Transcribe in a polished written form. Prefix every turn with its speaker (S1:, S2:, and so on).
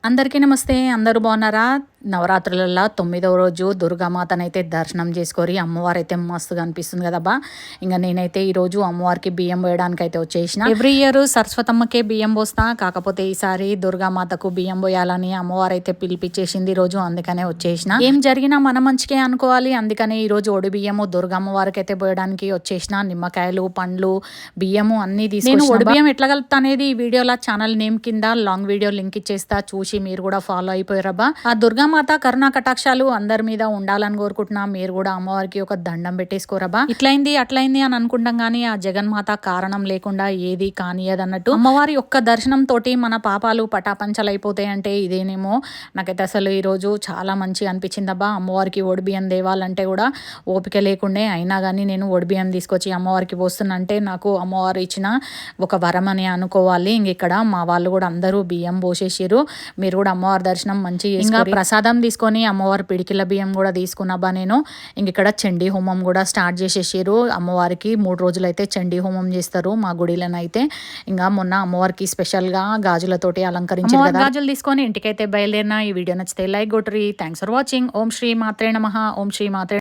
S1: అందరికీ నమస్తే. అందరూ బాగున్నారా? నవరాత్రులలో 9వ రోజు దుర్గామాతనైతే దర్శనం చేసుకొని అమ్మవారైతే మస్తుగా అనిపిస్తుంది కదబ్బా. ఇంకా నేనైతే ఈరోజు అమ్మవారికి బియ్యం పోయడానికి అయితే వచ్చేసిన. ఎవ్రీ ఇయర్ సరస్వతమ్మకే బియ్యం పోస్తా, కాకపోతే ఈసారి దుర్గామాతకు బియ్యం పోయాలని అమ్మవారైతే పిలిపించేసింది ఈరోజు, అందుకనే వచ్చేసిన. ఏం జరిగినా మన మంచికే అనుకోవాలి, అందుకనే ఈరోజు ఒడి బియ్యము దుర్గమ్మవారికి అయితే పోయడానికి వచ్చేసిన. నిమ్మకాయలు, పండ్లు, బియ్యము అన్ని తీసుకొని నేను ఒడి బియ్యం ఎట్లా కలుపుతా అనేది ఈ వీడియోలో ఛానల్ నేమ్ కింద లాంగ్ వీడియో లింక్ ఇచ్చేస్తా, చూసి మీరు కూడా ఫాలో అయిపోయారబ్బా. ఆ దుర్గామాత కరుణా కటాక్షాలు అందరి మీద ఉండాలని కోరుకుంటున్నా. మీరు కూడా అమ్మవారికి ఒక దండం పెట్టేసుకోరబ్బా. ఇట్లయింది అట్లయింది అని అనుకుంటాం గానీ ఆ జగన్మాత కారణం లేకుండా ఏది కానియదన్నట్టు అమ్మవారి ఒక్క దర్శనం తోటి మన పాపాలు పటాపంచలైపోతాయి అంటే ఇదేనేమో. నాకైతే అసలు ఈరోజు చాలా మంచి అనిపించిందబ్బా. అమ్మవారికి ఒడిబియ్యం దేవాలంటే కూడా ఓపిక లేకుండే, అయినా కానీ నేను ఒడిబియ్యం తీసుకొచ్చి అమ్మవారికి పోస్తున్నంటే నాకు అమ్మవారు ఇచ్చిన ఒక వరం అని అనుకోవాలి. ఇక్కడ మా వాళ్ళు కూడా అందరూ బియ్యం పోసేసారు. మీరు కూడా అమ్మవారి దర్శనం మంచి ఇంకా ప్రసాదం తీసుకొని అమ్మవారి పిడికిల బియ్యం కూడా తీసుకున్నాబా నేను. ఇక్కడ చండీ హోమం కూడా స్టార్ట్ చేసేసారు. అమ్మవారికి 3 రోజులైతే చండీ హోమం చేస్తారు మా గుడిలోనైతే. ఇంకా మొన్న అమ్మవారికి స్పెషల్గా గాజులతోటి అలంకరించారు కదా. గాజులు తీసుకొని ఇంటికైతే బయలుదేరిన. ఈ వీడియో నచ్చితే లైక్ కొట్టురి. Thanks for watching. ఓం శ్రీ మాత్రే నమః. ఓం శ్రీ మాత్రే.